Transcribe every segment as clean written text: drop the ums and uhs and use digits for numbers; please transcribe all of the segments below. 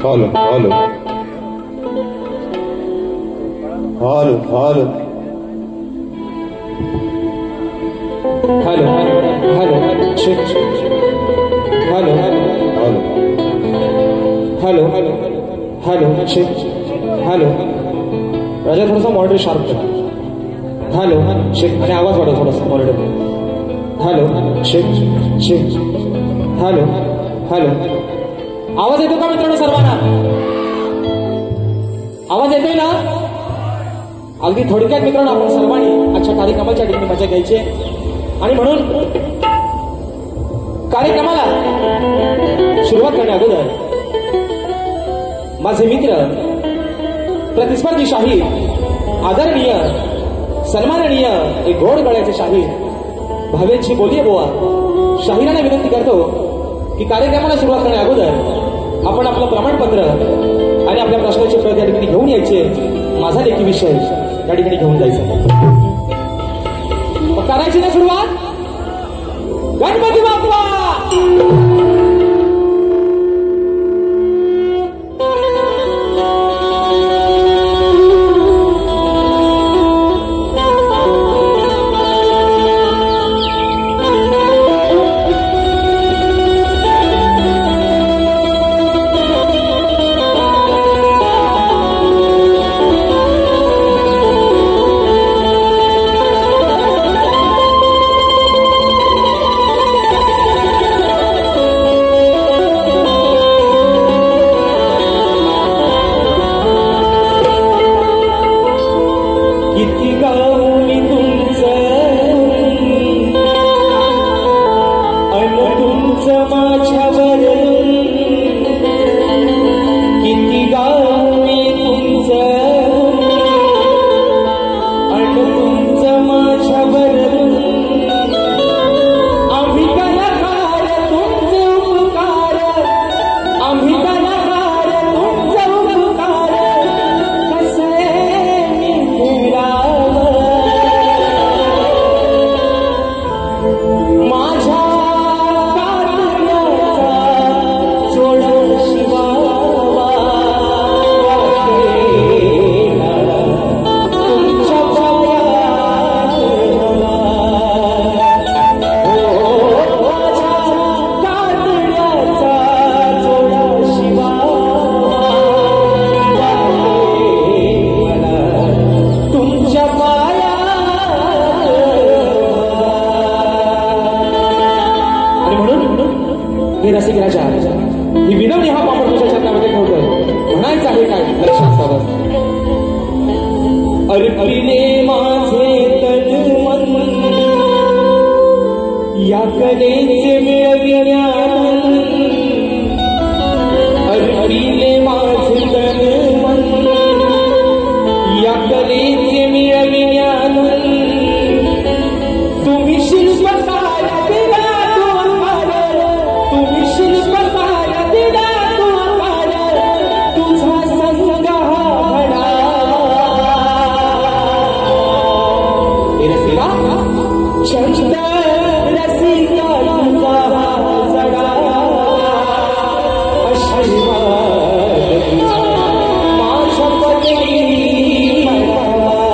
Hello hello hello hello hello hello check hello hello hello hello check hello Raja थोडासा monitor sharp कर hello check आणि आवाज वाढव थोडासा monitor hello check check hello hello आवाज येतो का मित्रांनो सर्वांना आवाज येतोय ना अगदी थोडक्यात मित्रांनो आपण सर्वांनी आजच्या कार्यक्रमाच्या ठिकाणी मजा घ्यायची आणि म्हणून कार्यक्रमाला सुरुवात करण्या अगोदर माझे मित्र प्रतिस्पर्धी शाहीर आदरणीय सन्माननीय एक गोड गळ्याचे शाहीर भावेंची बोलिये बोवा शाहिरांना विनंती करतो की कार्यक्रमाला सुरुवात करण्या अगोदर आपण आपलं प्रमाणपत्र आणि आपल्या प्रश्नाचे उत्तर या ठिकाणी घेऊन यायचे माझा लेखी विषय या ठिकाणी घेऊन जायचं करायची ना सुरुवात गणपती बाप्पा ही विनवणी हा पापड तुझ्या चरणामध्ये ठेवतोय म्हणायचं आहे काय लक्षात ठेवा अर्पिले माझे तन मन या कलेचे मिळविल्या अर्पिले माझे तन मन या कलेचे मिळविल्या तुम्ही शिल्पकार दिला तुम्ही शिल्पकार दिला तुझा संग हा चंद रसिका तुझा जडा आशीर्वाद माझ्या पदरी मला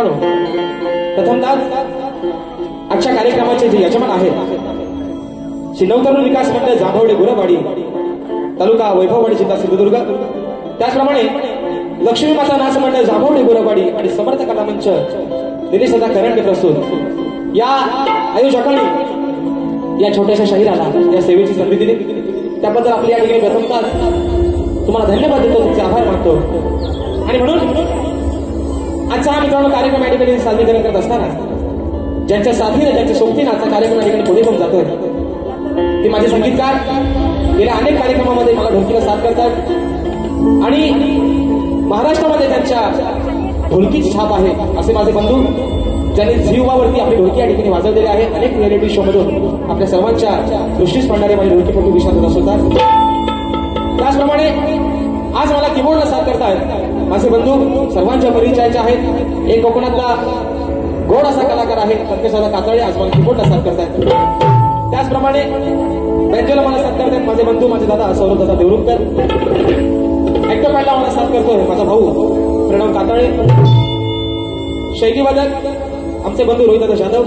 मित्रांनो, प्रथमतः आजच्या कार्यक्रमाचे जे यजमान आहेत श्री नवतरुण विकास मंडळ जांभवडे गुरवाडी तालुका वैभववाडी जिल्हा सिंधुदुर्ग, त्याचप्रमाणे लक्ष्मी माता नाच मंडळ जांभवडे गुरवाडी आणि समर्थ कला मंच दिनेश दादा करंडे प्रस्तुत या आयोजकांनी या छोट्याशा शहराला या सेवेची संधी दिली, त्याबद्दल आपली या ठिकाणी प्रथमतः तुम्हाला धन्यवाद देतो, तुमचे आभार मानतो. आणि म्हणून आजचा हा मित्रांनो कार्यक्रम या ठिकाणी सादरीकरण करत असताना ज्यांच्या साथीने ज्यांच्या सोबतीने आजचा कार्यक्रम या ठिकाणी पुढे घेऊन जातोय ते माझे संगीतकार गेल्या अनेक कार्यक्रमामध्ये मला ढोलकीला साथ करतात आणि महाराष्ट्रामध्ये त्यांच्या ढोलकीची छाप आहे असे माझे बंधू ज्यांनी झीवावरती आपली ढोलकी या ठिकाणी वाजवलेली आहे. अनेक रियालिटी शो मधून आपल्या सर्वांच्या दृष्टीस पडणारे माझे ढोलकीपटू विशाल दादा होतात. त्याचप्रमाणे आज मला कीबोर्डला साथ करतायत माझे बंधू सर्वांच्या परिचयाचे आहेत. एक कोकणातला गोड असा कलाकार आहे तर्केशदादा कातळे, आज मला कीबोर्डला साथ करतायत. त्याचप्रमाणे बेंजोला मला साथ करतायत माझे बंधू माझे दादा सौरभ दादा देवरुखकर. ऍक्टोपॅडला मला साथ करतोय माझा भाऊ प्रणव कातळे. शैलीवादक आमचे बंधू रोहित दादा जाधव.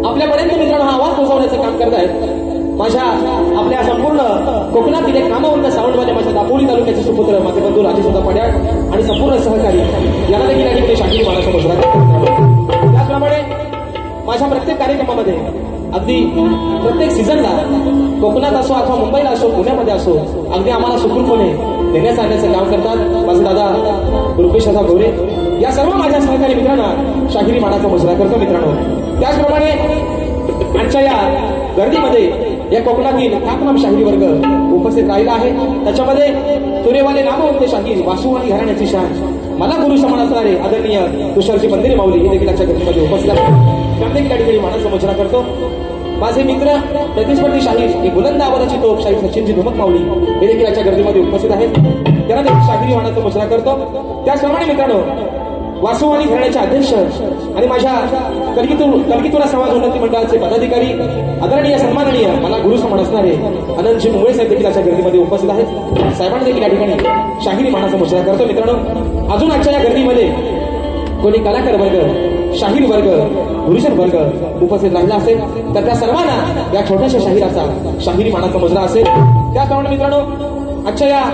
आपल्यापर्यंत मित्रांनो हा आवाज पोहोचवण्याचं काम करतायत माझ्या आपल्या संपूर्ण कोकणातील एक नामवंत सावंतवाले माझ्या दापोली तालुक्याचे सुपुत्र माझे बंधू राजेशदा पड्याळ आणि संपूर्ण सहकारी याला देखील या ठिकाणी शाहीर मानाचा मुजरा. त्याचप्रमाणे माझ्या प्रत्येक कार्यक्रमामध्ये अगदी प्रत्येक सीझनला कोकणात असो अथवा मुंबईला असो पुण्यामध्ये असो अगदी आम्हाला सुखरूपणे देण्याचं आणण्याचं काम करतात माझे दादा रुपेश दादा गौरे. या सर्व माझ्या सहकारी मित्रांना शाहिरी मानाचा मुजरा करतो मित्रांनो. त्याचप्रमाणे आजच्या या गर्दीमध्ये या कोकणातील ठाकनाम शाहिरी वर्ग उपस्थित राहिला आहे. त्याच्यामध्ये तुरेवाले नामवंत शाहीर वासुवाणी घराण्याची शान मला गुरु समान असणारे आदरणीय तुषारजी बंदिरे माऊली हे देखील आजच्या गर्दीमध्ये उपस्थित आहेत. त्यांनी त्या ठिकाणी मानाचा मुजरा करतो. माझे मित्र प्रतिस्पर्धी शाहीर एक बुलंद आवाजाची तोप शाहीर सचिनजी धुमक माऊली हे देखील आजच्या गर्दीमध्ये उपस्थित आहेत. त्यांना देखील शाहिरी मानाचा मुजरा करतो. त्याचप्रमाणे मित्रांनो वासुवाणी घराण्याचे अध्यक्ष आणि माझ्या कलगीतुरा समाज उन्नती मंडळाचे पदाधिकारी आदरणीय सन्माननीय मला गुरु समान असणारे अनंतजी मुंबई साहेब देखील आजच्या गर्दीमध्ये उपस्थित आहेत. साहेबांनी देखील या ठिकाणी शाहिरी मानाचा मुजरा करतो मित्रांनो. अजून आजच्या या गर्दीमध्ये कोणी कलाकार वर्ग शाहीर वर्ग गुरुजन वर्ग उपस्थित राहिला असेल तर त्या सर्वांना या छोट्याशा शाहिराचा शाहिरी मानाचा मुजरा असेल. त्याचप्रमाणे मित्रांनो आजच्या या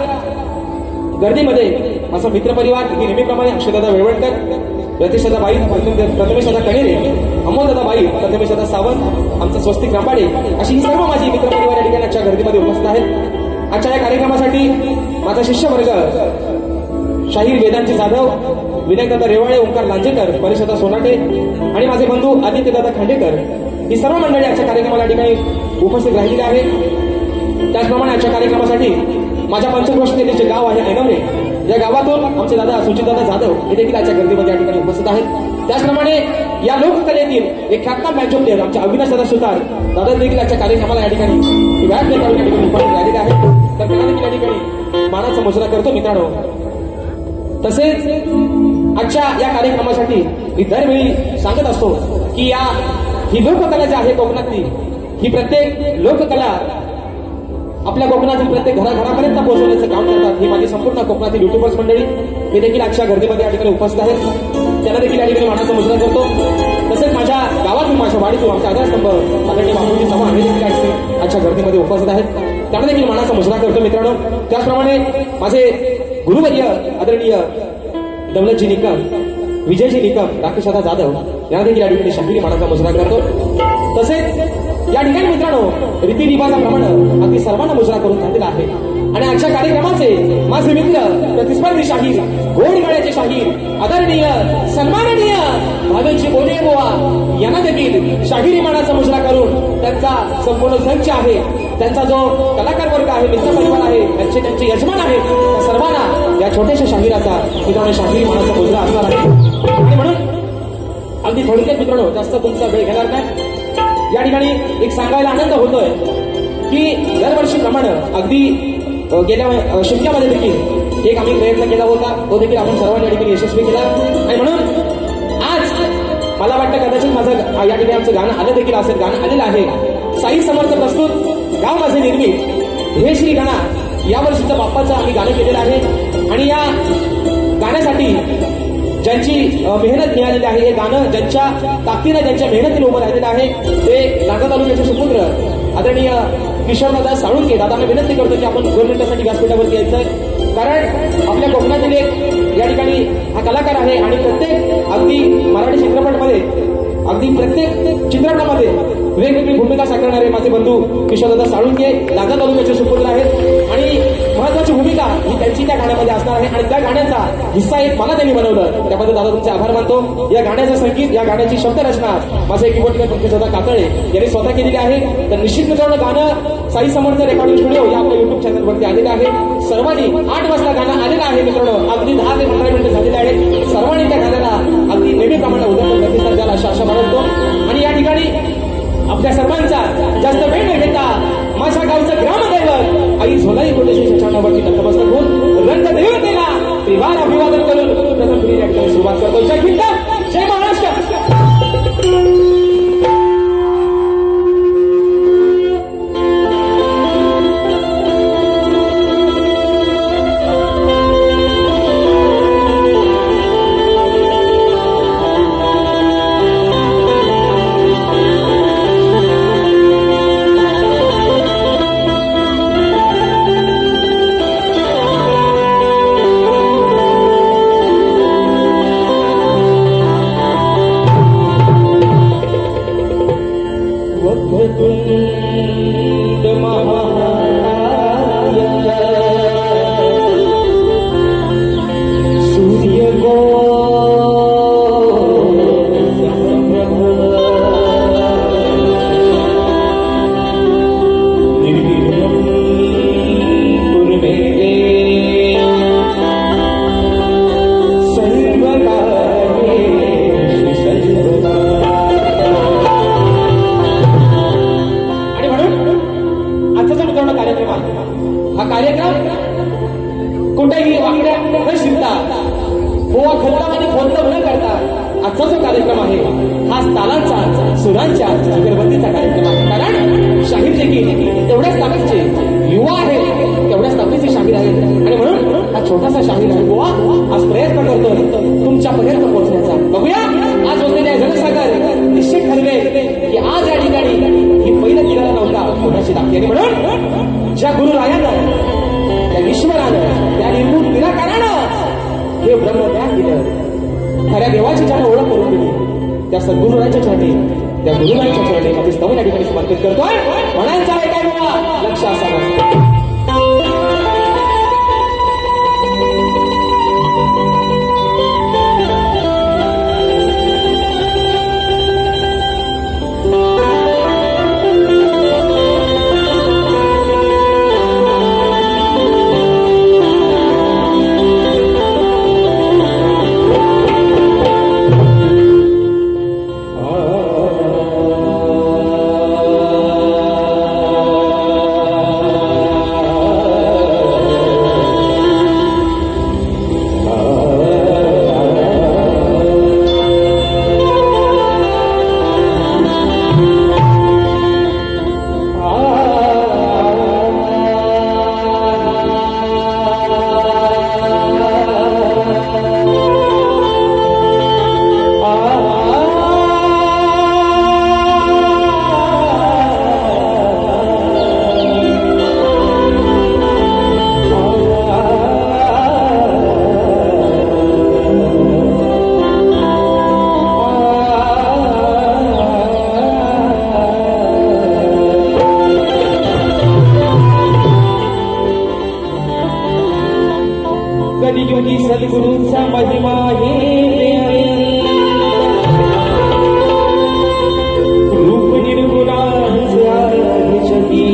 गर्दीमध्ये माझा मित्रपरिवार नेहमीप्रमाणे अक्षयदादा वेळवणकर रतीशदादा बाई प्रथमेशदादा कणेरे अमोलदादा बाई प्रथमेशदादा सावंत आमचा स्वस्तिक रांबाडे अशी ही सर्व माझी मित्रपरिवार या ठिकाणी आजच्या गर्दीमध्ये उपस्थित आहेत. आजच्या या कार्यक्रमासाठी माझा शिष्य वर्ग शाहीर वेदांची जाधव विनायकदादा रेवाळे ओंकार लांजेकर परिषदा सोनाटे आणि माझे बंधू आदित्यदादा खांडेकर ही सर्व मंडळी आजच्या कार्यक्रमाला या ठिकाणी उपस्थित राहिलेली आहे. त्याचप्रमाणे आजच्या कार्यक्रमासाठी माझ्या पंचक्रोशीतील जे गाव आहे ऐनवरे या गावातून आमचे दादा सुचितदादा जाधव हे देखील आजच्या गर्दीमध्ये या ठिकाणी उपस्थित आहेत. त्याचप्रमाणे या लोककलेतील एक ख्यातनाम बँजो प्लेअर आमच्या अविनाश दादा सुतार दादा देखील आजच्या कार्यक्रमाला या ठिकाणी व्याज या ठिकाणी उपस्थित राहिलेले आहेत. तर त्यांना देखील या ठिकाणी मानाचा मुजरा करतो मित्रांनो. तसेच आजच्या या कार्यक्रमासाठी मी दरवेळी सांगत असतो की ही लोककला जी आहे कोकणातली ही प्रत्येक लोककला आपल्या कोकणातील प्रत्येक घराघरापर्यंत पोहोचवण्याचं काम करतात. ही माझी संपूर्ण कोकणातील युट्यूबर्स मंडळी हे देखील आजच्या गर्दीमध्ये या ठिकाणी उपस्थित आहेत. त्यांना देखील या ठिकाणी मानाचा मुजरा करतो. तसेच माझ्या गावातून माझ्या वाडीतून आमचा आधारस्तंभ आदरणीय बापूजी चव्हाण हे देखील आजच्या गर्दीमध्ये उपस्थित आहेत. त्यांना देखील मानाचा मुजरा करतो मित्रांनो. त्याचप्रमाणे माझे गुरुवर्य आदरणीय दौलतजी निकम विजयजी निकम राकेशदादा जाधव यांना देखील या ठिकाणी शाहिरी मानाचा मुजरा करतो. तसेच या ठिकाणी मित्रांनो रीतिरिवाजाप्रमाणे अगदी सर्वांना मुजरा करून झालेला आहे. आणि आजच्या कार्यक्रमाचे माझे मित्र प्रतिस्पर्धी शाहीर गोड गळ्याचे शाहीर आदरणीय सन्माननीय भावेची बोले बोवा यांना देखील शाहिरी मानाचा मुजरा करून त्यांचा संपूर्ण संच आहे त्यांचा जो कलाकार वर्ग आहे मित्र परिवार आहे त्यांचे यजमान आहे त्या सर्वांना या छोट्याशा शाहिराचा मित्रांनो शाहिरी मानाचा मुजरा असणार आहे. आणि म्हणून अगदी थोडक्यात मित्रांनो जास्त तुमचा वेळ घेणार नाही. या ठिकाणी एक सांगायला आनंद होतोय की दरवर्षीप्रमाणे अगदी गेल्या शिमक्यामध्ये देखील एक आम्ही प्रयत्न केला होता तो देखील आपण सर्वांनी या ठिकाणी यशस्वी केला. आणि म्हणून आज मला वाटतं कदाचित माझं या ठिकाणी आमचं गाणं आलं देखील असेल. गाणं आलेलं आहे साई समर्थ प्रस्तुत गाव माझे निर्मित हे श्री गाणं या वर्षीचं बाप्पाचं आम्ही गाणं केलेलं आहे. आणि या गाण्यासाठी ज्यांची मेहनत मिळालेली आहे, हे गाणं ज्यांच्या ताकदीने ज्यांच्या मेहनतीने उभं राहिलेलं आहे ते नांदगाव तालुक्याचे सुपुत्र आदरणीय किशोरदादा साळुंके दादांना विनंती करतो की आपण 2 मिनिटांसाठी व्यासपीठावरती यायचंय, कारण आपल्या कोकणातील एक या ठिकाणी हा कलाकार आहे आणि प्रत्येक अगदी मराठी चित्रपटमध्ये अगदी प्रत्येक चित्रपटामध्ये वेगवेगळी भूमिका साकारणारे माझे बंधू किशोरदादा साळुंके नांदगाव तालुक्याचे सुपुत्र आहेत आणि महत्वाची भूमिका ही त्यांची त्या गाण्यामध्ये असणार आहे आणि त्या गाण्याचा हिस्सा एक मला त्यांनी बनवलं, त्याबद्दल दादा तुमचे आभार मानतो. या गाण्याचं संगीत, या गाण्याची शब्दरचना माझे कीबोर्डकर पंकजदादा कातळे यांनी स्वतः केलेली आहे. तर निश्चित मित्रांनो गाणं साई समर्थ रेकॉर्डिंग स्टुडिओ या आपल्या युट्यूब चॅनलवरती आलेलं आहे. सर्वांनी 8 वाजता गाणं आलेलं आहे मित्रांनो, अगदी 10 ते 15 मिनिटं झालेले आहेत. सर्वांनी त्या गाण्याला अगदी नेहमीप्रमाणे उद्या प्रतिसाद द्याल अशा आशा बाळगतो. आणि या ठिकाणी आपल्या सर्वांचा जास्त वेळ न घेता माझ्या गावचं ग्रामदैवत आई झोलाई कोटेश्वर चरणावरती नतमस्तक होऊन रंग देवतेला त्रिवार अभिवादन करून प्रथम फ्री रॅक्टरला सुरुवात करतो. जय हिंद, जय महाराष्ट्र. आजचा जो कार्यक्रम आहे हा तालांचा, सुरांच्या जुगलबंदीचा कार्यक्रम आहे. कारण शाहीर देखील तेवढ्याच ताकदीचे युवा आहे, तेवढ्याच ताकदीचे शाहीर आहेत आणि म्हणून हा छोटासा शाहीर आहे गोवा आज प्रयत्न करतो तुमच्यापर्यंत पोहोचण्याचा. बघूया आज होतेल्या जनसागर निश्चित ठरले की आज या ठिकाणी ही पहिलं किनारा नव्हता कोणाची लागते आणि म्हणून ज्या गुरुरायानं, त्या ईश्वरानं, त्या निर्गुण निराकारानं हे ब्रह्मज्ञान दिलं, खऱ्या देवाची ज्याने ओळख करून दिली, त्या सद्गुरूराच्या चरणी, त्या गुरुरायांच्या चरणी माझे स्तवन या ठिकाणी समर्पित करतोय. म्हणायचं आहे काय बाबा, लक्ष असावं. कलियुगी सद्गुरूंचा महिमा हे रूप निर्गुणांचा जगी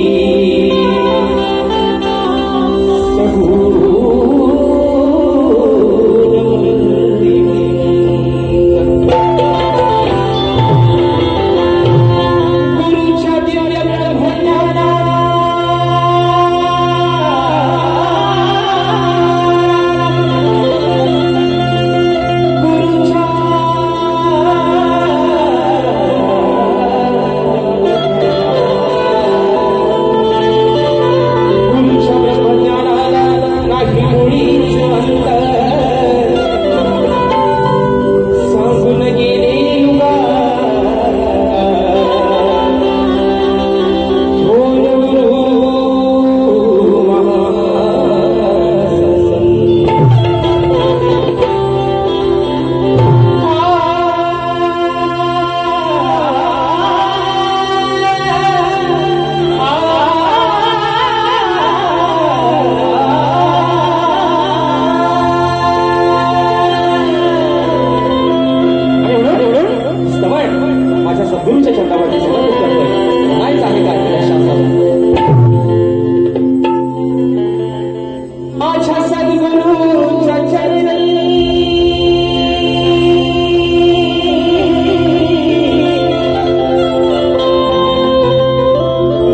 माझ्या सद्गुरूच्या चरणी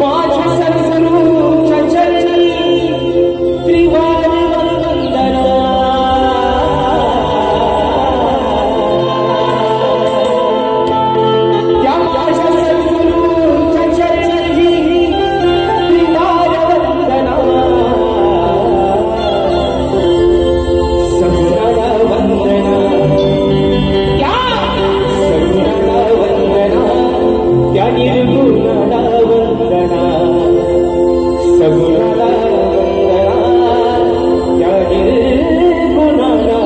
माझ्या सद्गुरूच्या चरणी त्रिवार वंदना त्या माझ्या सद्गुरूच्या चरणी त्रिवार वंदना सगुणाला वंदना त्या सगुणाला वंदना त्या निर्गुणाला वंदना सगुणाला वंदना त्या निर्गुणाला वंदना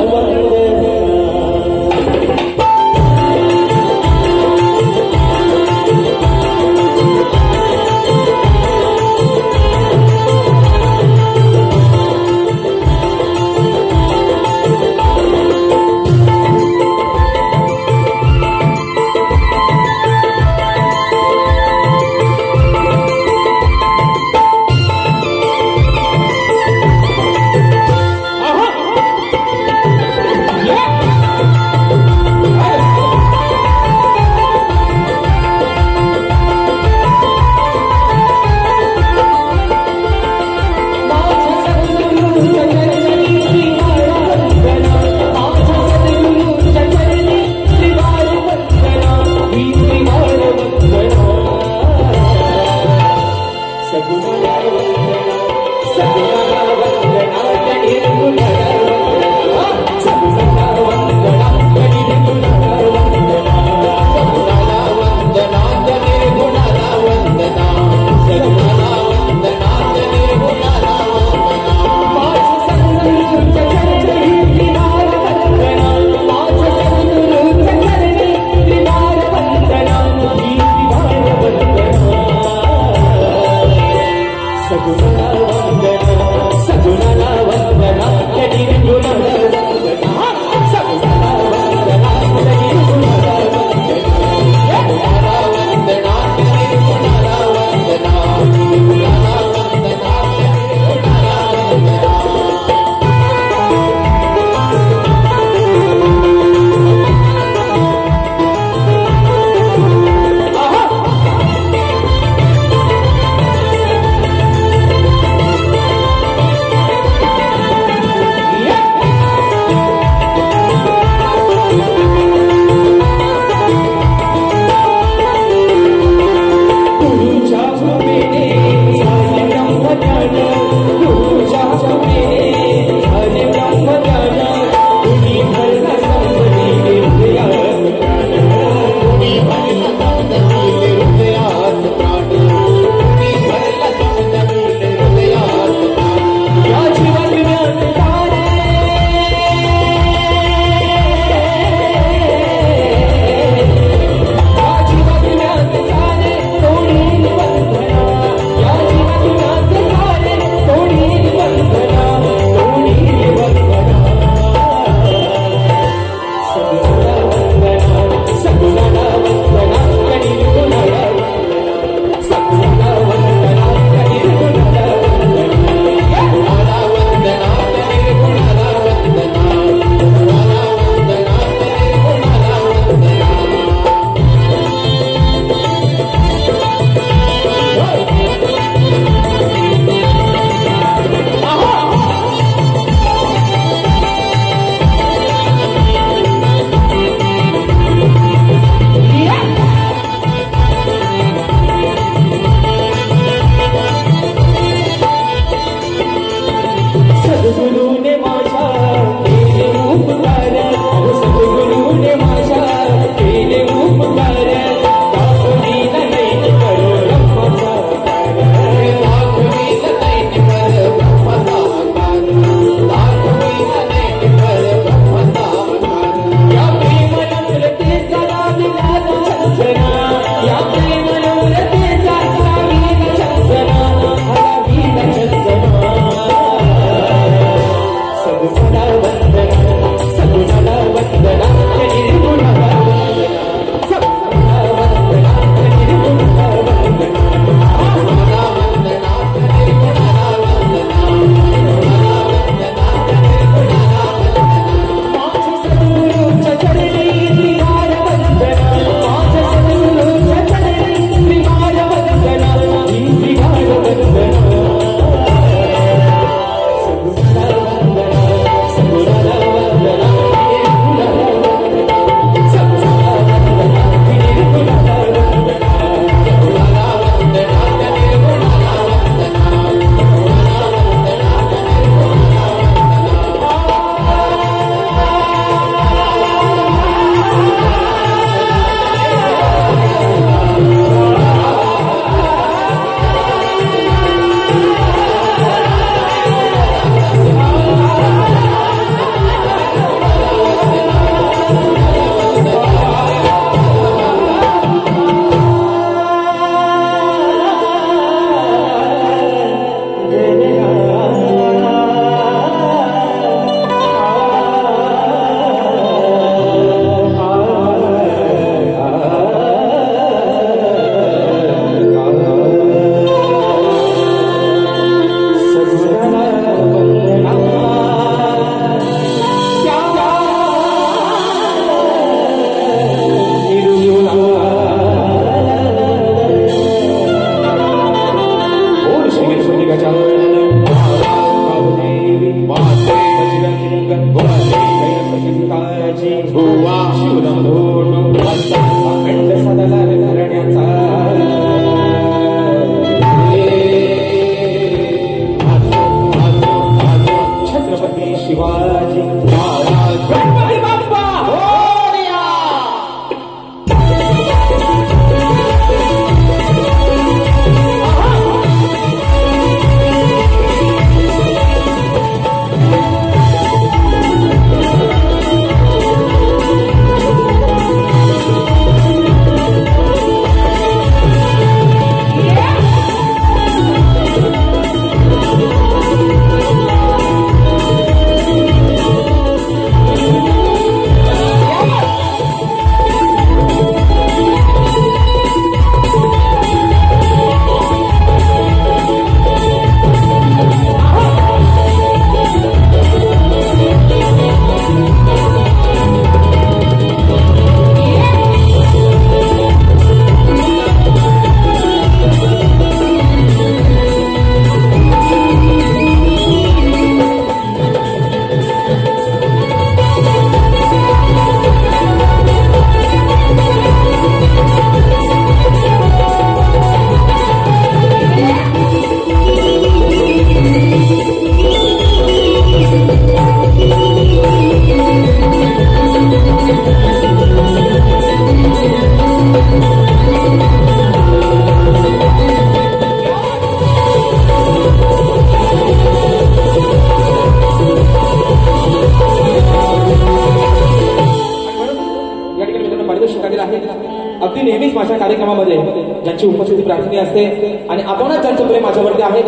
कार्यक्रमामध्ये ज्यांची उपस्थिती प्रार्थनीय असते आणि आपणच ज्यांचं प्रेम माझ्यावरती आहे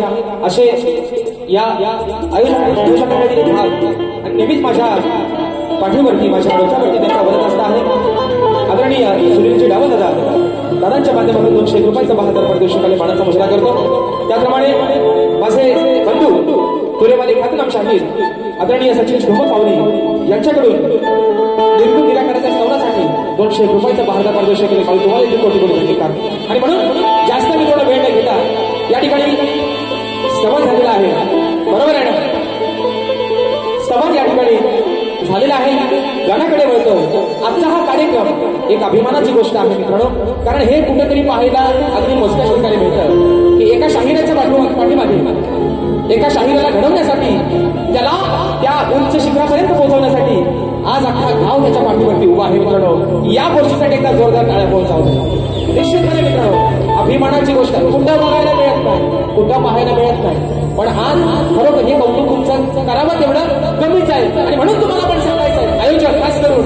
असे या आयोजकांमधील एक भाग आणि नेहमीच माझ्या पाठीवरती माझ्या डोक्यावरती त्यांचा वरद असता आहे आदरणीय सुनीलजी डावल दादांच्या माध्यमातून 200 रुपयाचा 72 पारितोषिकाने मानाचा मुजरा करतो. त्याप्रमाणे माझे बंधू तुरेवाले खातनाम शाहीर आदरणीय सचिन ढोमक पावली यांच्याकडून निर्गुण निराकरणाच्या स्तवनासाठी 200 रुपयाचा 72 पारितोषिकाने माल तुम्हाला इथे कोटी कोटी धन्यवाद. आणि म्हणून जास्त मी थोडा वेळ न घेता या ठिकाणी स्तवन झालेला आहे. बरोबर आहे ना? स्तवन या ठिकाणी झालेला आहे. गाण्याकडे वळतो. आजचा हा कार्यक्रम एक अभिमानाची गोष्ट आहे मित्रांनो, कारण हे कुठेतरी पाहायला अगदी मोजक्या ठिकाणी मिळतं की एका शाहिराच्या पाठीमागे एका शाहिराला घडवण्यासाठी त्याला त्या उंच शिखरापर्यंत पोहोचवण्यासाठी आज अख्खा गाव त्याच्या पाठीवरती उभा आहे मित्रांनो. या गोष्टीसाठी एकदा जोरदार टाळ्या पोहोचावतो. निश्चितपणे मित्रांनो अभिमानाची गोष्ट कुठं बघायला मिळत नाही, कुठं पाहायला मिळत नाही, पण आज खरोखर हे कौतुक तुमचं करावं तेवढं कमीच आहे. आणि म्हणून तुम्हाला पण सांगायचं आहे आयोजक खास करून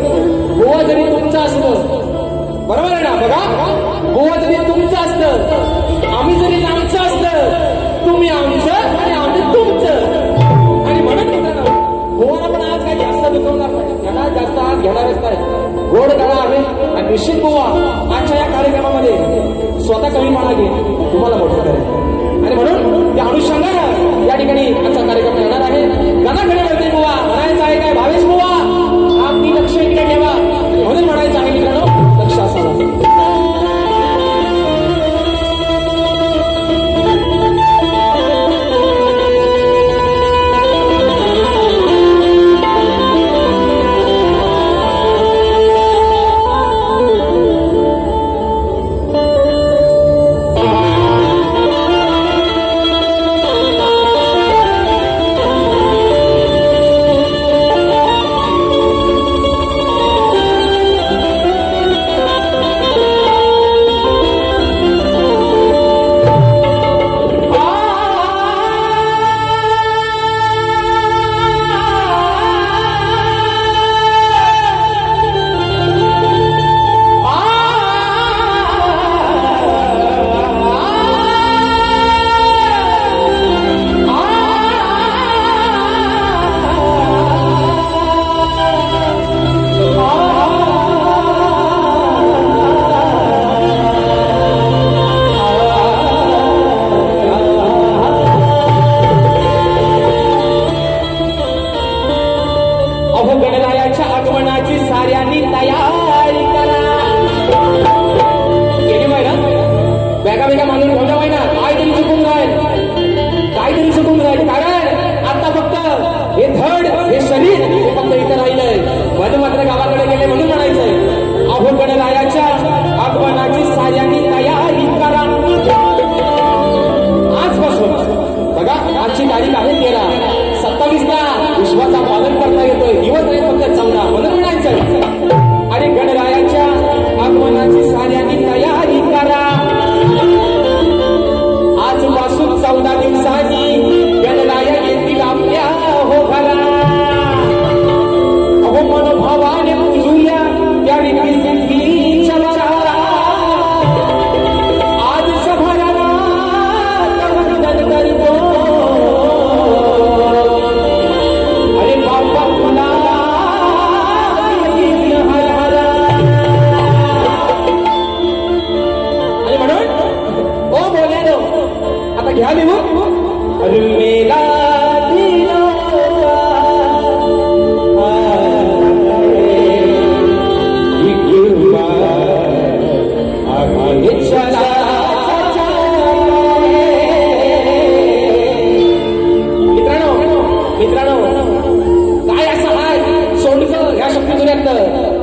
गोवा जरी तुमचं असलं, बरोबर आहे ना? बघा गोवा जरी तुमचं असलं, आम्ही जरी आमचं असलं, तुम्ही आमचं आणि आम्ही तुमचं. आणि म्हणून मित्रांनो गोवाला पण आज काही जास्त दुखवणार नाही, त्यांना जास्त आज घेणारच नाही. गोड गळा आहे आणि निश्चित गोवा आजच्या या कार्यक्रमामध्ये स्वतः कमीपणा घेऊन तुम्हाला मोठं करेल. आणि म्हणून त्या अनुषंगानं या ठिकाणी आजचा कार्यक्रम येणार आहे. गाण्याकडे वळते गोवा म्हणायचं आहे काय भावेश गोवा आपली लक्ष इकडे ठेवा म्हणून म्हणायचं आहे मित्रांनो लक्ष असावं.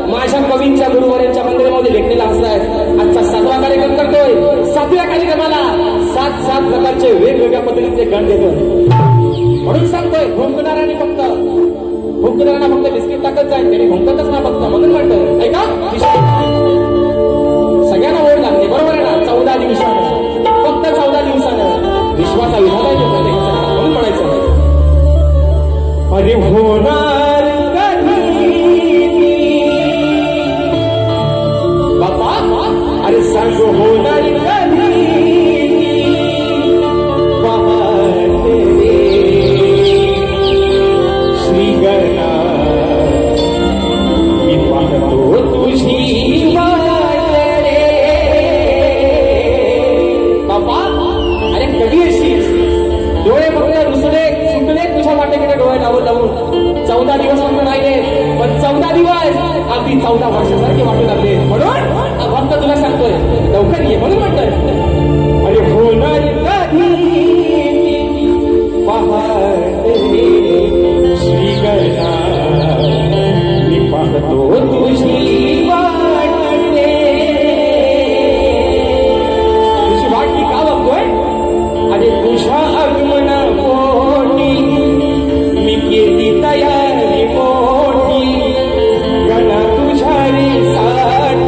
माझ्या कवींच्या गुरुवारांच्या मंदिरामध्ये लेखलेला असलाय. आजचा 7वा कार्यक्रम करतोय. 7व्या कार्यक्रमाला 7 प्रकारचे वेगवेगळ्या पद्धतीचे गण देतो. म्हणून सांगतोय भुंकणाऱ्याने फक्त बिस्किट टाकत जाईल, त्याने भुंकतच ना फक्त म्हणून म्हणतोय ऐका सगळ्यांना ओढ लागते. बरोबर आहे ना? 14 दिवसानं फक्त 14 दिवसानं विश्वाचा विधान आहे म्हणून म्हणायचं अरे होणार बाबा अरे सांगो अगदी 14 वर्षासारखे वाटू लागले. म्हणून भक्त तुला सांगतोय लवकर ये म्हणून म्हणतोय. अरे होणार कधी पहाटे श्रीगणा मी पाहतो तुझी वाटते. तुझी वाट मी का बघतोय? अरे तुझ्या आगमना पोटी मी केली तयारी मोठी गणा तुझ्या रे साठी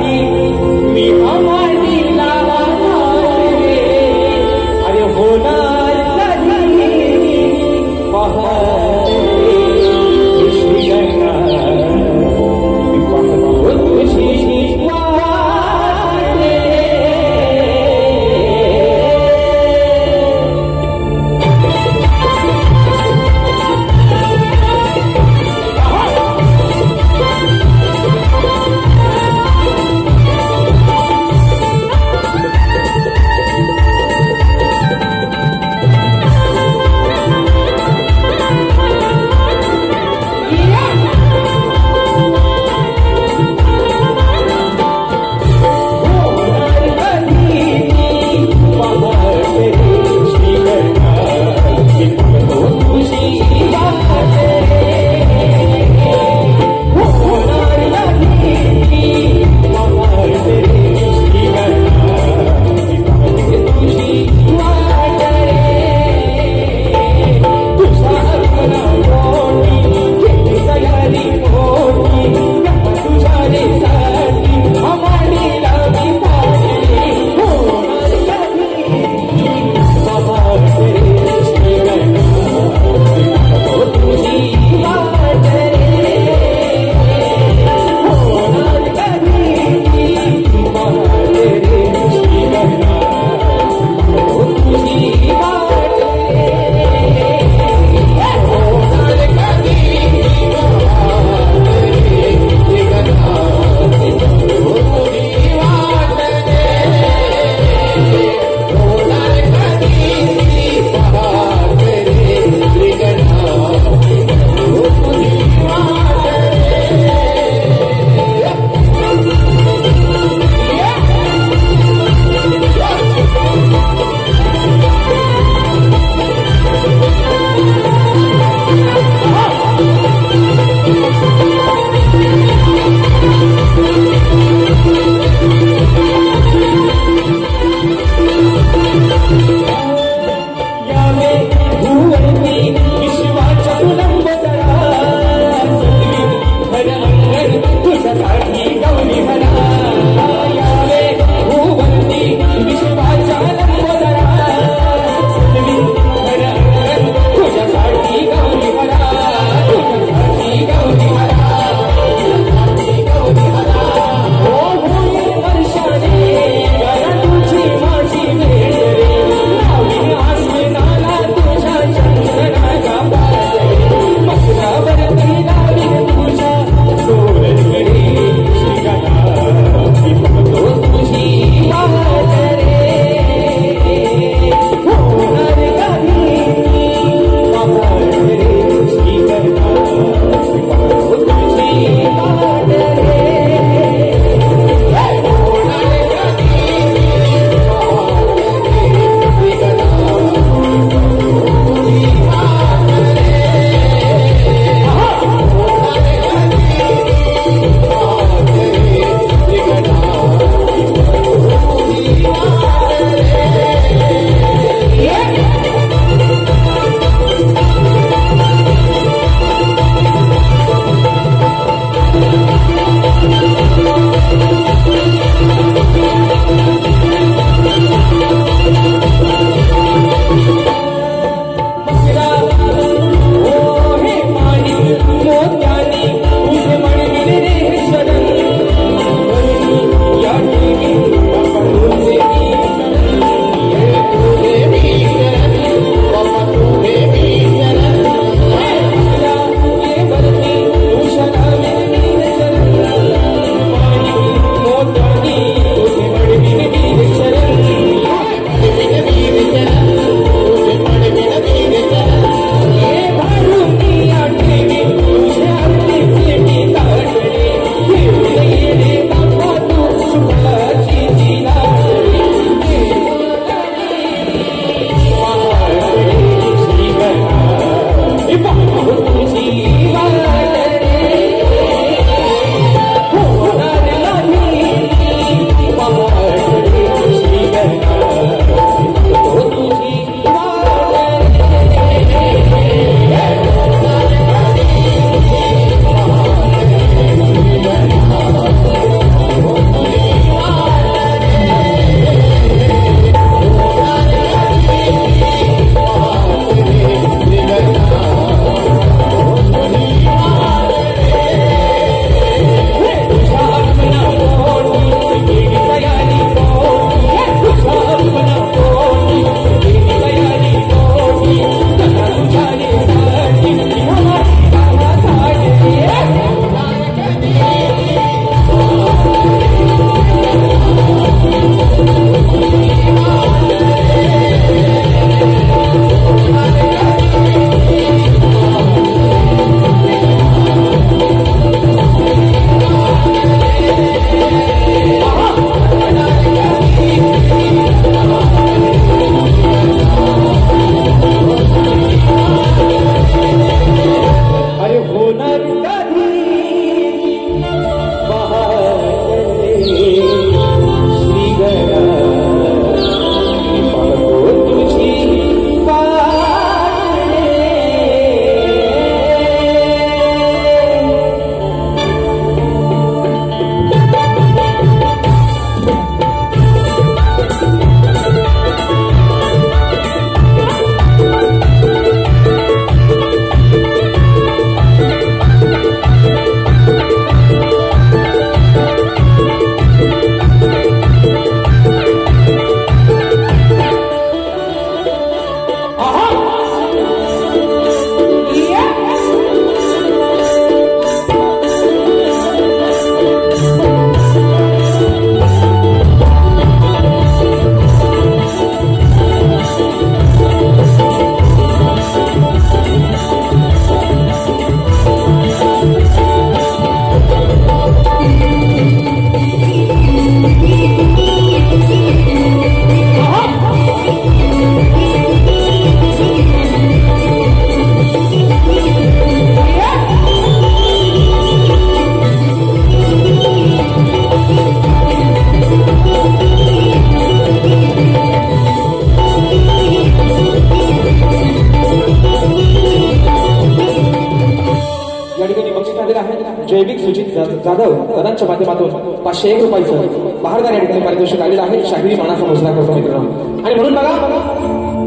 झालेलं आहे जैविक सुजित जाधव दादांच्या माध्यमातून 501 रुपयाचं बहारदार या ठिकाणी पारितोषिक आलेलं आहे. शाहिरी मानाचा मोजला करतो मित्रांनो. आणि म्हणून बघा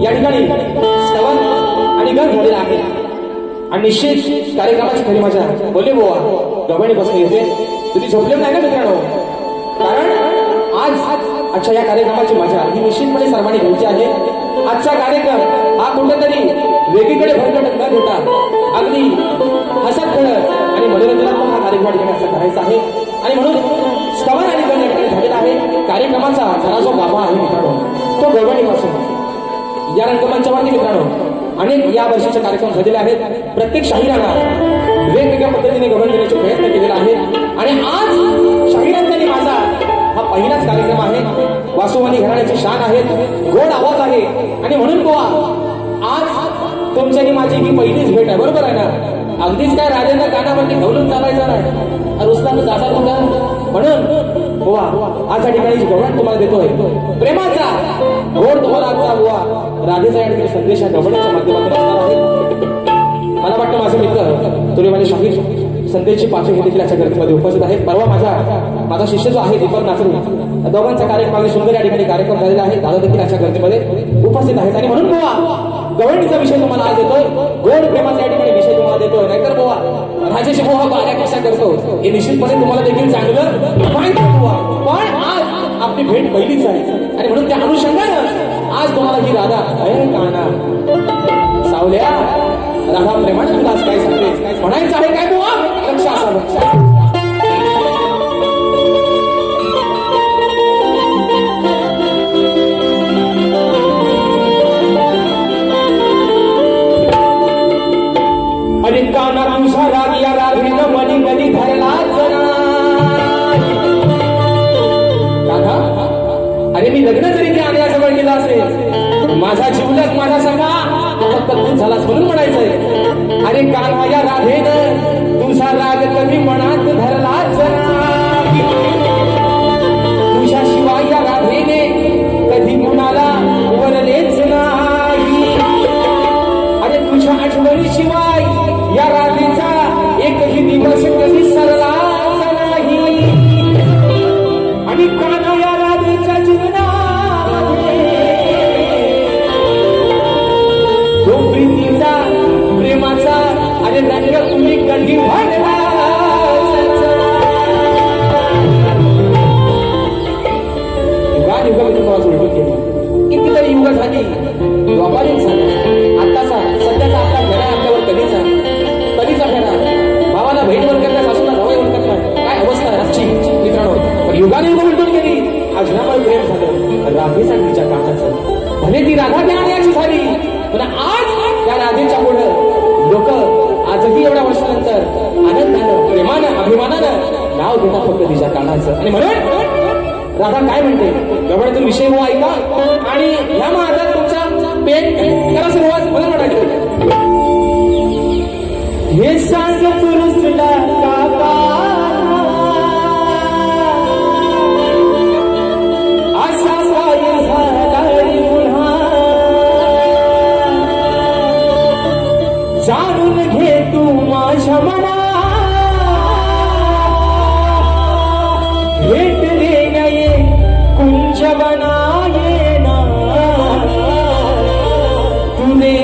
या ठिकाणी स्तवन आणि गण झालेला आहे आणि निश्चित कार्यक्रमाची खरी मजा बोले बोवा गव्हाणी बसून येते. तुम्ही झोपले नाही ना मित्रांनो, कारण आज आजच्या या कार्यक्रमाची मजा ही निश्चितपणे सर्वांनी घ्यायची आहे. आजचा कार्यक्रम हा कुठेतरी वेगळीकडे भरकटत न घेता अगदी हसत खेळत आणि मनोरंजनात्मक हा कार्यक्रम असं करायचा आहे. आणि म्हणून स्तवन आणि गण या ठिकाणी झालेला आहे. कार्यक्रमाचा खरा जो गाभा आहे मित्रांनो तो गव्हाणीपासून या रंगमंचावरती मित्रांनो अनेक या वर्षीचे कार्यक्रम झालेले आहेत. प्रत्येक शाहिराला वेगवेगळ्या पद्धतीने गव्हाण देण्याचे प्रयत्न केलेला आहे आणि आज शाहिरांचा आणि माझा हा पहिलाच कार्यक्रम आहे. वासुवानी घराण्याची शान आहेत, गोड आवाज आहे आणि म्हणून बुवा आज तुमची आणि माझी ही पहिलीच भेट आहे. बरोबर आहे ना? अगदीच काय राजांना कानावरती घालून चालायचं नाही, रुसला जातात होता. म्हणून बुवा आज या ठिकाणी गव्हाण तुम्हाला देतोय प्रेमाचा गोड तुम्हाला आजचा बुवा राधेचा या ठिकाणी संदेश या गव्हाणीच्या माध्यमातून असणार आहे. मला वाटतं माझे मित्र तुरे माझे शाहीर संदेशची पाठे हे देखील याच्या गर्दीमध्ये उपस्थित आहेत. परवा माझा शिष्य जो आहे दीपक नाचरे दोघांचा कार्यक्रम सुंदर या ठिकाणी कार्यक्रम झालेला आहे. दादा देखील याच्या गर्दीमध्ये उपस्थित आहेत. आणि म्हणून बुवा गव्हाणीचा विषय तुम्हाला आज देतोय, गोड प्रेमाचा या ठिकाणी विषय तुम्हाला देतोय. नाहीतर बुवा राजेश बुवा बाऱ्या कशा करतो हे निश्चितपणे तुम्हाला देखील चांगलं माहित आहे बुवा. पण आज आपली भेट पहिलीच आहे आणि म्हणून त्या अनुषंगानं आज तुम्हाला ही राधा काना सावल्या राधा प्रेमाने तुला आज काय सांगते म्हणायचं आहे काय बुवा लक्ष असावं. अरे काना तुझा राग या राधेनं मनी कधी धरलाच काका. अरे मी लग्न जरी त्या आर्याजवळ गेला असेल माझा जीवलग माझा सखा फक्त तू झालास म्हणून म्हणायचंय. अरे कान्हा या राधेनं तुझा राग कधी मनात धरलाच तुझ्याशिवाय या राधेने कधी कुणाला वरलेच नाही. अरे तुझ्या आठवणीशिवाय या राधेचा एकही दिवस कधी सरलाच नाही. आणि कान्हा या राधेच्या जीवनामध्ये तो प्रीतीचा प्रेमाचा अरे रंग तुम्ही कधी भरला. कितीतरी युग झाली व्यापारिक झाली आताचा सध्याचा आपला घरा आपल्यावर कधीचा फेरा भावाला भेट वर करता सासूला धवाई वर करता काय अवस्था आजची मित्रांनो. पण युगाने युग उलटून गेली. आज ह्यामुळे प्रेम झालं राधेचा तिच्या कामाचं. भले ती राधा त्या आण्याची झाली पण आज त्या राधेच्या पुढं लोक आजही एवढ्या वर्षानंतर आनंदानं प्रेमानं अभिमानानं नाव घेतात फक्त तिच्या कानाचं. आणि म्हणून राधा काय म्हणते गव्हाणीतून विषय हो ऐका आणि ह्या महाराजात तुमचा पेन करा सुरुवात मला म्हणायचं. हे सांग पुरुषला काका असा वाय झालाय पुन्हा जाणून घे तू माझ्या मना भेट देण्या ये कुंजवना ये ना तुने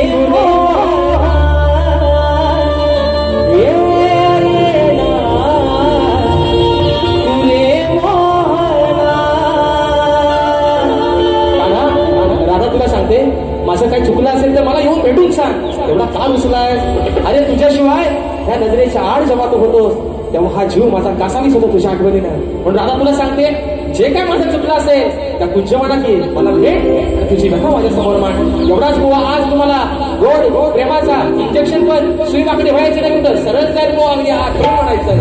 माझं काही चुकलं असेल तर मला येऊन भेटून सांग. एवढा का रुसलाय? अरे तुझ्याशिवाय ह्या नजरेच्या आड जेव्हा तू होतोस तेव्हा हा जीव माझा कासावीस होतो तुझ्या आठवणीनं. पण राधा तुला सांगते जे काय माझं चुकलं असेल त्या तुझ्या म्हणा की मला भेट तुझी व्यथा माझ्या समोर मान. एवढाच बुवा आज तुम्हाला गोड प्रेमाचा इंजेक्शन पण सुई वाकडे व्हायचे नाही तर सरळ जाईल बुवा अगदी हा खेळ म्हणायचं.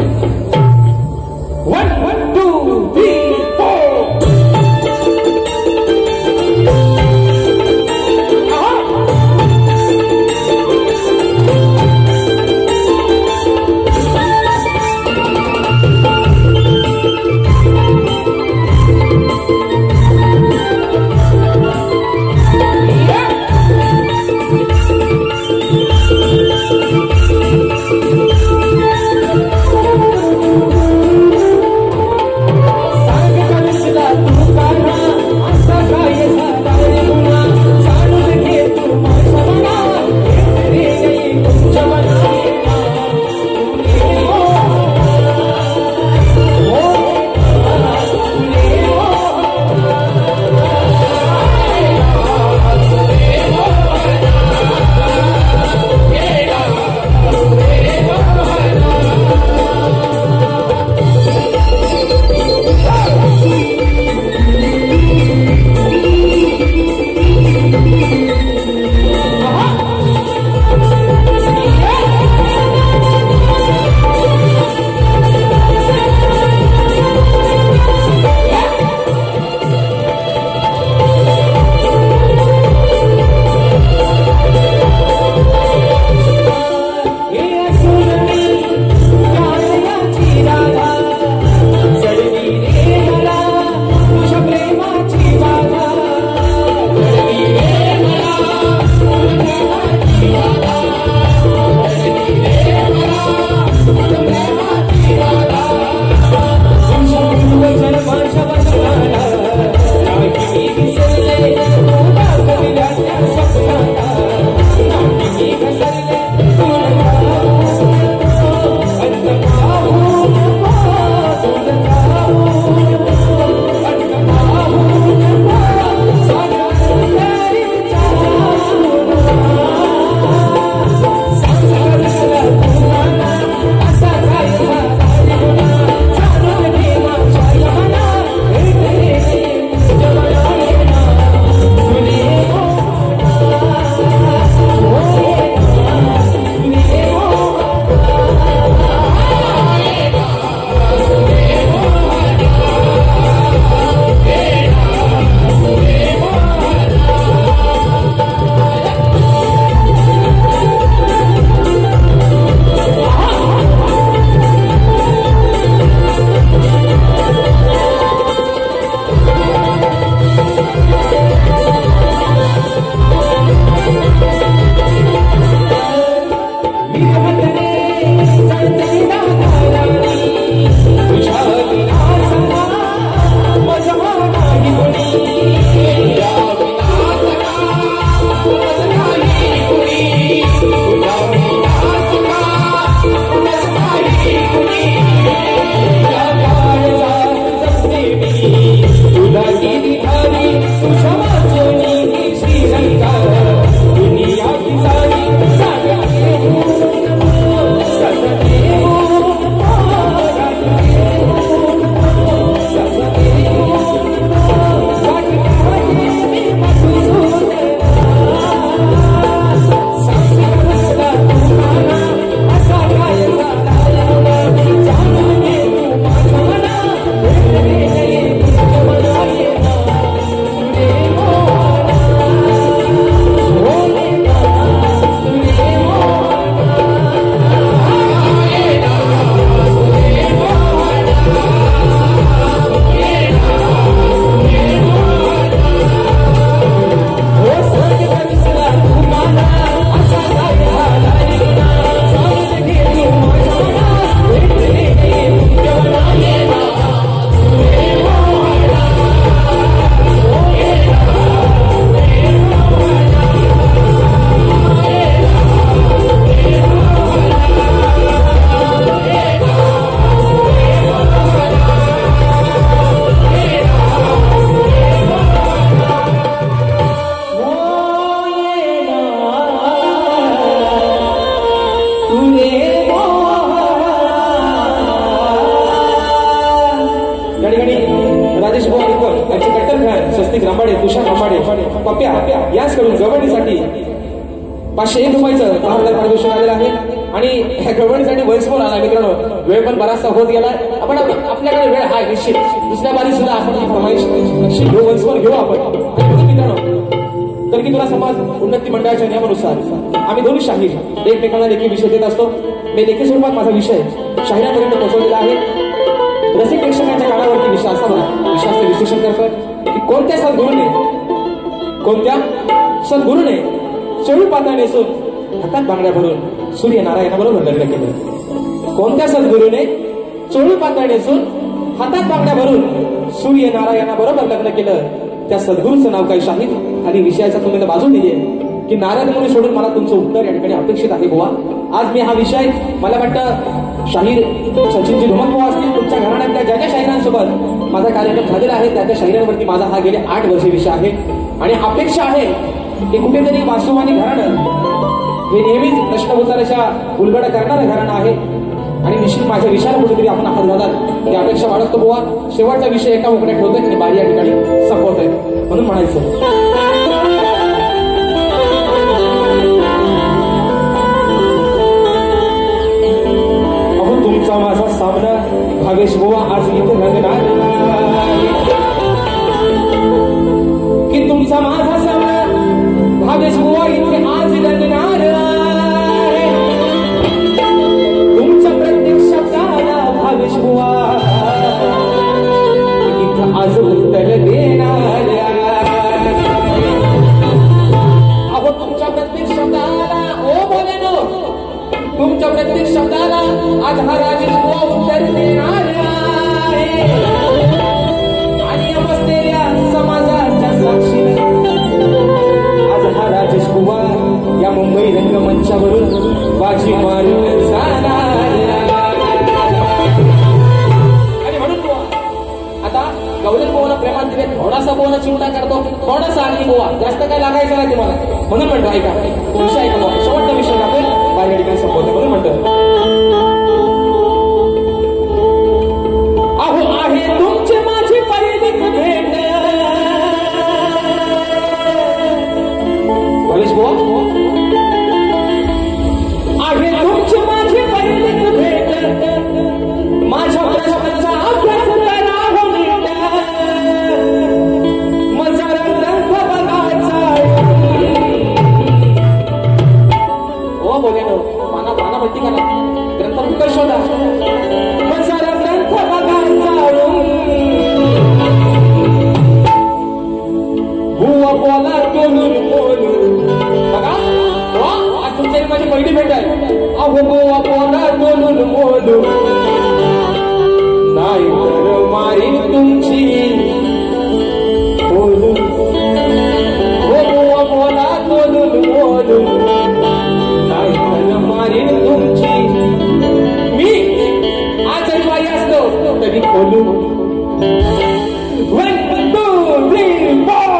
1 2 3 4 Yeah. दाभाडे तुषार दाभाडे पप्प्या याचकडून गवळणीसाठी 501 रुपयाचं 10,000 पारितोषिक आलेलं आहे आणि ह्या गवळणीसाठी वैसमोर आला. मित्रांनो वेळ पण बराचसा होत गेला. आपण आपल्याकडे वेळ हा निश्चित दुसऱ्या बारी सुद्धा आपण निश्चित घेऊ वैसमोर घेऊ आपण. मित्रांनो तर की तुला समाज उन्नती मंडळाच्या नियमानुसार आम्ही दोन्ही शाहीर एकमेकांना लेखी विषय देत असतो. मी लेखी स्वरूपात माझा विषय शाहिरापर्यंत पोहोचवलेला आहे. रसिक प्रेक्षकांच्या कानावरती विषय असावा विषयाचं विश्लेषण करतोय की कोणत्या सद्गुरूने चोळी पातळ नेसून हातात बांगड्या भरून सूर्यनारायणाबरोबर लग्न केलं. कोणत्या सद्गुरूने चोळी पातळ नेसून हातात बांगड्या भरून सूर्यनारायणाबरोबर लग्न केलं त्या सद्गुरूचं नाव काय शाहीर. आणि विषयाचा तुम्ही बाजू दिली आहे की नारद मुनी सोडून मला तुमचं उत्तर या ठिकाणी अपेक्षित आहे बुवा. आज मी हा विषय मला वाटतं शाहीर सचिनजी धुमन बुवा असतील तुमच्या घराण्यातल्या ज्या ज्या शाहिरांसोबत माझा कार्यक्रम झालेला आहे त्या त्या शाहिरांवरती माझा हा गेले 8 वर्ष विषय आहे. आणि अपेक्षा आहे की कुठेतरी वासुमानी घराणं हे नेहमीच प्रश्नोत्तराच्या उलगडा करणारं घराणं आहे आणि निश्चित माझ्या विषयाला कुठेतरी आपण हात घालाल ही अपेक्षा बाळगतो बुवा. शेवटचा विषय एका मुकड्यात ठेवतोय आणि बारी या ठिकाणी संपवतोय म्हणून म्हणायचं तुमचा माझा सामना भावेश बुवा आज इथे रंगणार की तुमचा माझा सामना भावेश बुवा इथे आज रंगणार. तुमच्या प्रत्येक शब्दाला भावेश बुवा इथं आज उत्तर देणार. अहो तुमच्या प्रत्येक शब्दाला ओ बोलेनो तुमच्या प्रत्येक शब्दाला आज हा राजेश बुवा उत्तर देणार आहे. आणि बसलेल्या समाजाच्या साक्षीने आज हा राजेश बुवा या मुंबई रंगमंचावरून बाजी मारून जाणार. आणि म्हणून बुवा आता गवळण बुवाला प्रेमात दिले थोडासा बुवाला चिमटा करतो थोडासा आणि बुवा जास्त काय लागायचं नाही तुम्हाला म्हणून म्हणतो ऐका विषय ऐका बुवा शेवटचा विषय आपण बाहेर ठिकाणी संपवतो म्हणून म्हणतो अहो आहे तुमचे माझी पहिलीच भेट भावेश बुवा आहे तुमची माझी पहिलीच भेट माझ्या प्रश्नाचा अभ्यास करा हो नीट मजा ग्रंथ बघायचा ओ बोले नो पाना भरती करा ग्रंथ पुष्कळ शोधा मजा ग्रंथ बघायचा बुवा बोला बोलून बोलून बघा आज तुमच्या माझी पहिली भेट आहे. अहो बुवा बोला बोलून बोलून नाही तर मारीन तुमची बोलून. हो बुवा बोला बोलून बोलून नाही तर मारीन तुमची मी आजही बाई असतो तरी बोलून. 1 2 3 4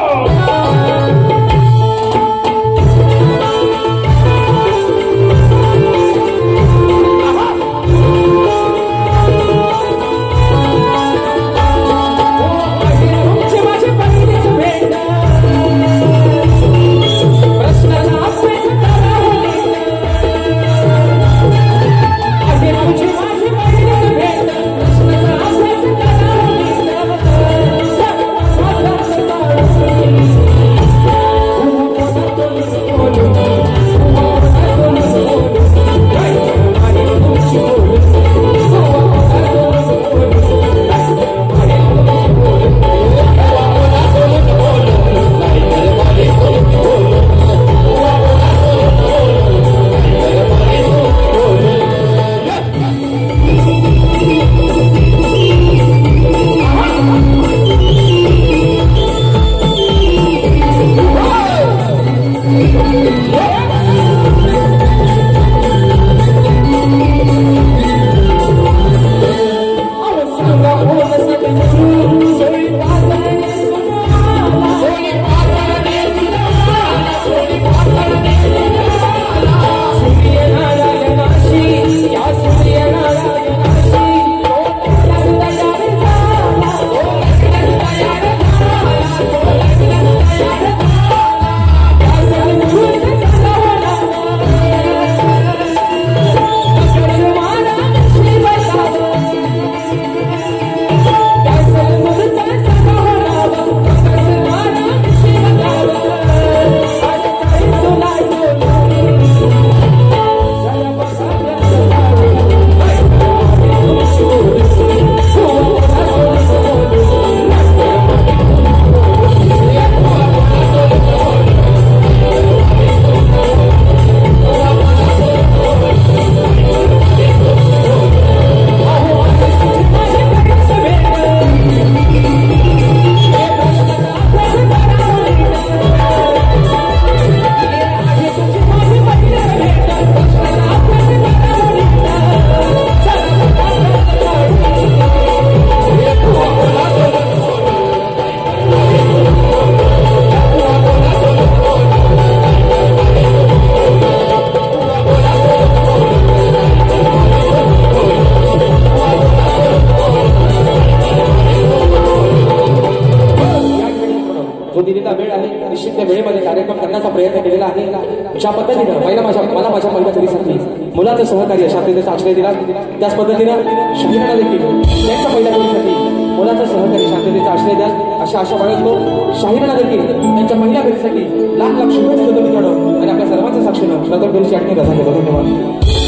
पद्धतीनं मला माझ्या पहिल्या पिढीसाठी मुलाचं सहकार्य शांततेचा आश्रय दिला. त्याच पद्धतीनं शाहिरांना देखील त्यांच्या पहिल्या पिढीसाठी मुलाचं सहकार्य शांततेचा आश्रय द्या अशी आशा बाळगतो. शाहिरांना देखील त्यांच्या पहिल्या पिढीसाठी लाख लाख शुभेच्छा देतो मित्रांनो आणि आपल्या सर्वांच्या साक्षीनं श्रद्धांजलीची आठवण करतो. धन्यवाद.